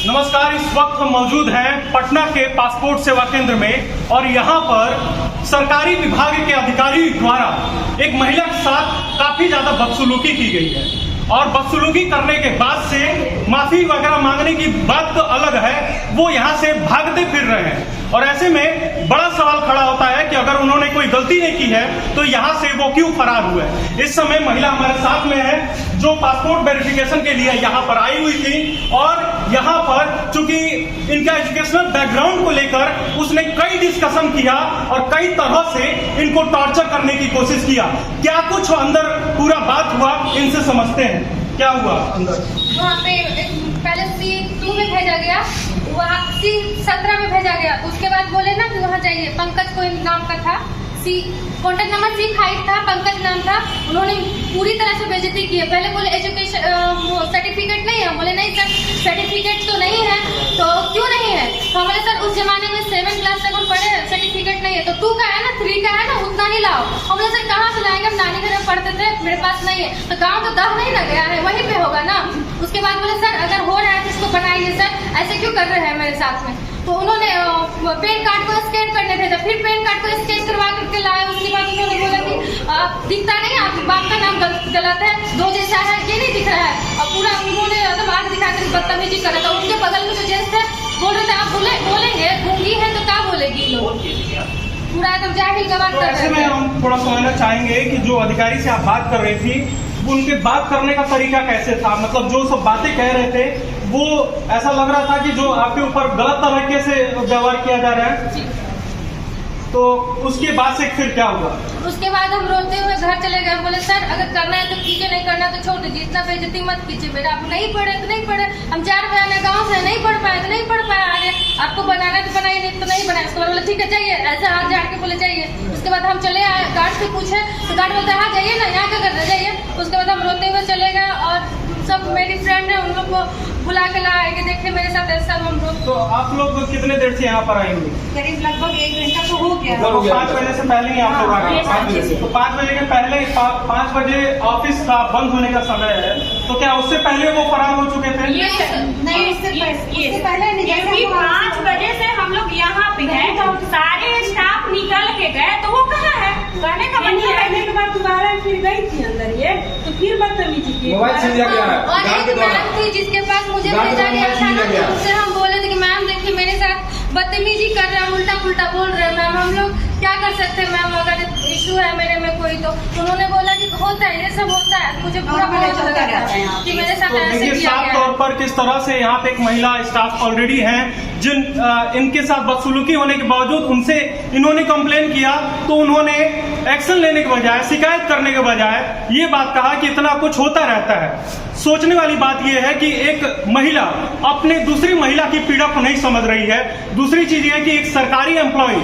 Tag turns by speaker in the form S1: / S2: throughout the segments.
S1: नमस्कार। इस वक्त हम मौजूद हैं पटना के पासपोर्ट सेवा केंद्र में और यहाँ पर सरकारी विभाग के अधिकारी द्वारा एक महिला के साथ काफी ज्यादा बदसलूकी की गई है और बदसलूकी करने के बाद से माफी वगैरह मांगने की बात तो अलग है, वो यहाँ से भागते फिर रहे हैं। और ऐसे में बड़ा सवाल खड़ा होता है कि अगर उन्होंने कोई गलती नहीं की है तो यहाँ से वो क्यों फरार हुए। इस समय महिला हमारे साथ में है जो पासपोर्ट वेरिफिकेशन के लिए यहाँ पर आई हुई थी और यहाँ पर चूंकि इनका एजुकेशनल बैकग्राउंड को लेकर उसने कई डिस्कशन किया और कई तरह से इनको टॉर्चर करने की कोशिश किया। क्या कुछ अंदर पूरा बात हुआ, इनसे समझते हैं क्या हुआ अंदर।
S2: वहाँ पे पहले C2 में भेजा गया, वहाँ C17 में भेजा गया। उसके बाद बोले ना कि वहाँ जाइए, पंकज कोई नाम का था, कॉन्टेक्ट नंबर C5 था, पंकज नाम था। उन्होंने पूरी तरह से बेइज्जती की है। पहले बोले एजुकेशन सर्टिफिकेट नहीं है, बोले नहीं सर सर्टिफिकेट तो नहीं है। तो क्यों नहीं है? तो बोले सर उस जमाने में 7 क्लास तक हम पढ़े, सर्टिफिकेट नहीं है। तो 2 का है ना, 3 का है ना, उतना ही लाओ। हम बोले सर कहाँ से लाएंगे, हम नानी घर में पढ़ते थे, मेरे पास नहीं है। तो गाँव तो दह नहीं ना गया है, वहीं पे होगा ना। उसके बाद बोले सर अगर हो रहा है तो इसको बनाइए सर, ऐसे क्यों कर रहे हैं मेरे साथ में। तो उन्होंने पैन कार्ड को स्कैन करने भेजा, फिर पैन कार्ड को स्कैन करवा करके लाए। उसके बाद उन्होंने बोला कि दिखता नहीं, आपके बाप का नाम गलत है, 2 जैसा है, ये नहीं दिख रहा है। और पूरा उन्होंने एकदम आग दिखाकर बदतमीजी करा था। उनके बगल में जो जेंट्स थे बोल रहे थे आप बोलेंगे, गूंगी है तो क्या बोलेगी लोग, पूरा एकदम जाहिल का बात कर रहे थे।
S1: हम थोड़ा समझना चाहेंगे कि जो अधिकारी से आप बात कर रही थी उनके बात करने का तरीका कैसे था, मतलब जो सब बातें कह रहे थे वो ऐसा लग रहा था कि जो आपके ऊपर गलत तरीके से व्यवहार किया जा रहा है। तो उसके बाद से फिर क्या हुआ? उसके
S2: बाद हम रोते हुए घर चले गए। बोले सर अगर करना है तो कीजिए, नहीं करना तो छोड़ दीजिए, इतना बेइज्जती मत कीजिए। बेटा आप नहीं पढ़े तो नहीं पढ़े, हम 4 बहन गाँव से नहीं पढ़ पाए तो नहीं पढ़ पाए, आगे आपको बनाना तो बनाइए, नहीं तो नहीं बनाए। उसके बाद बोले ठीक है जाइए, ऐसे हाथ झाड़ के बोले जाइए। उसके बाद हम चले आए, गार्ड से पूछे तो गार्ड बोलते हाँ जाइए ना, यहाँ क्या कर रहे जाइए। उसके बाद हम रोते हुए चले गए और सब मेरी फ्रेंड है उन लोग को बुला के लाए कि देखिए मेरे साथ ऐसा हम लोग।
S1: तो आप लोग कितने देर से यहाँ पर आएंगे?
S2: करीब लगभग 1 घंटा तो हो गया।
S1: तो 5 बजे से पहले ही आप लोग आ गए? 5 बजे से। तो 5 बजे के पहले 5 बजे ऑफिस का बंद होने का समय है, तो क्या उससे पहले वो फरार हो चुके थे?
S2: नहीं, उससे पहले नहीं।
S3: 5 बजे से हम लोग यहाँ पे हैं, सारे स्टाफ निकल के गए, तो वो कहाँ है? कहने का
S4: कहने के बाद दोबारा फिर गई थी अंदर ये, तो फिर बदतमीजी की।
S5: मोबाइल छीन लिया गया है।
S2: और एक मैम थी जिसके पास मुझे भेजा गया था ना, उससे हम बोले थे कि मैम देखिए मेरे साथ बदतमीजी कर रहे हैं, उल्टा पुल्टा बोल रहे हैं मैम, हम लोग क्या कर सकते हैं मैम, अगर इशू है मेरे में कोई। तो उन्होंने बोला कि होता है, ये सब होता है। मुझे पूरा बहुत लगा था कि मेरे साथ ऐसे किया गया।
S1: साफ तौर पर किस तरह से यहाँ पे एक महिला स्टाफ ऑलरेडी हैं जिन इनके साथ बदसलूकी होने के बावजूद उनसे इन्होंने कंप्लेन किया तो उन्होंने एक्शन लेने के बजाय, शिकायत करने के बजाय ये बात कहा कि इतना कुछ होता रहता है। सोचने वाली बात यह है कि एक महिला अपने दूसरी महिला की पीड़ा को नहीं समझ रही है। दूसरी चीज यह कि एक सरकारी एम्प्लॉय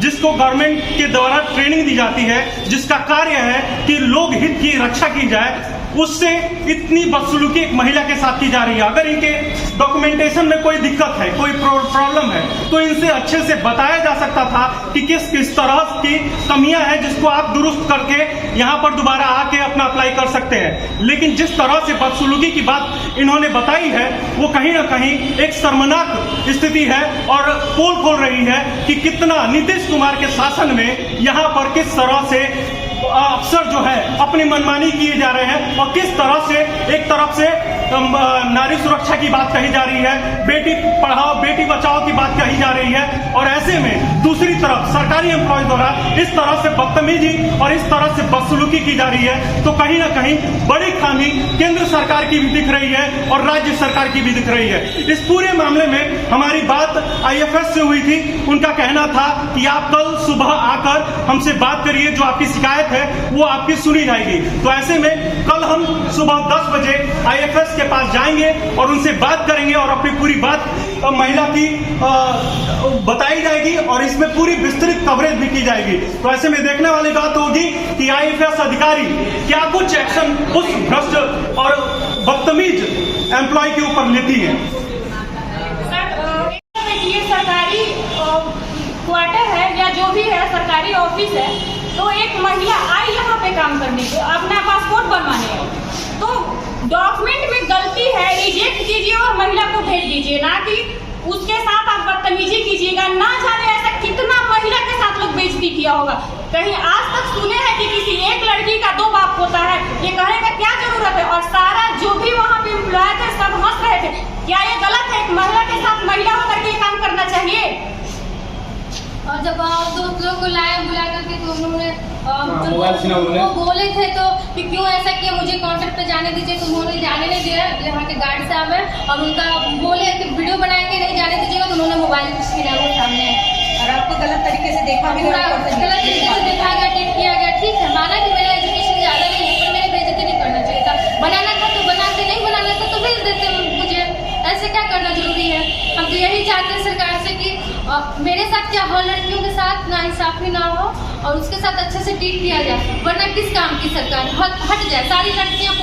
S1: जिसको गवर्नमेंट के द्वारा ट्रेनिंग दी जाती है, जिसका कार्य है कि लोक हित की रक्षा की जाए, उससे इतनी बदसलूकी एक महिला के साथ की जा रही है। अगर इनके डॉक्यूमेंटेशन में कोई दिक्कत है, कोई प्रॉब्लम है, तो इनसे अच्छे से बताया जा सकता था कि किस किस तरह की कमियां हैं जिसको आप दुरुस्त करके यहाँ पर दोबारा आके अपना अप्लाई कर सकते हैं। लेकिन जिस तरह से बदसलूकी की बात इन्होंने बताई है वो कहीं ना कहीं एक शर्मनाक स्थिति है और पोल खोल रही है कि कितना नीतीश कुमार के शासन में यहाँ पर किस तरह से अफसर जो है अपनी मनमानी किए जा रहे हैं और किस तरह से एक तरफ से नारी सुरक्षा की बात कही जा रही है, बेटी पढ़ाओ बेटी बचाओ की बात कही जा रही है, और ऐसे में दूसरी तरफ सरकारी एम्प्लॉय द्वारा इस तरह से बदतमीजी और इस तरह से बदसलूकी की जा रही है। तो कहीं ना कहीं बड़ी खामी केंद्र सरकार की भी दिख रही है और राज्य सरकार की भी दिख रही है। इस पूरे मामले में हमारी बात IFS से हुई थी। उनका कहना था कि आप कल सुबह आकर हमसे बात करिए, जो आपकी शिकायत है वो आपकी सुनी जाएगी। तो ऐसे में कल हम सुबह 10 बजे IFS के पास जाएंगे और उनसे बात करेंगे और अपनी पूरी बात महिला की बताई जाएगी और इसमें पूरी विस्तृत कवरेज भी की जाएगी। तो ऐसे में देखने वाली बात होगी कि IFS अधिकारी क्या कुछ एक्शन उस भ्रष्ट और बदतमीज एम्प्लॉय के ऊपर लेती है।
S3: ये सरकारी क्वार्टर है या जो भी है, सरकारी ऑफिस है, तो एक महिला आई यहाँ पे काम करने को, अपना पासपोर्ट बनवाने, तो डॉक्यूमेंट में गलती है, रिजेक्ट कीजिए और महिला को भेज दीजिए, ना कि उसके साथ आप बदतमीजी कीजिएगा। ना जाने ऐसा कितना महिला के साथ लोग बेइज्जती किया होगा। कहीं आज तक सुने हैं कि किसी एक लड़की का 2 बाप होता है? ये कहने का क्या जरूरत है? और सारा जो भी वहाँ पे एम्प्लॉय थे सब हंस रहे थे। क्या ये गलत है? एक महिला के साथ महिला होकर के काम करना चाहिए?
S2: और जब दोस्त लोग को लाए बुला करके तो उन्होंने
S1: वो
S2: बोले थे तो कि क्यों ऐसा किया, मुझे कॉन्ट्रैक्ट पे जाने दीजिए, तो उन्होंने जाने नहीं दिया। यहाँ के गार्ड साहब है और उनका बोले कि वीडियो बना के नहीं जाने दीजिएगा, तो उन्होंने मोबाइल छीना वो सामने
S4: और आपको गलत तरीके से देखा भी
S2: पूरा गलत तरीके से दिखाया गया, टेप किया गया। ठीक है, माना कि मेरा एजुकेशन ज्यादा नहीं है, पर मेरे बेइज्जती नहीं करना चाहिए था। बनाना था तो बनाते, नहीं बनाना था तो भेज देते मुझे। ऐसे क्या करना जरूरी है? हम तो यही चाहते हैं सरकार से कि मेरे साथ क्या हो, लड़कियों के साथ नाइंसाफी ना हो और उसके साथ अच्छे से ट्रीट किया जाए, वरना किस काम की सरकार हट जाए। सारी लड़कियां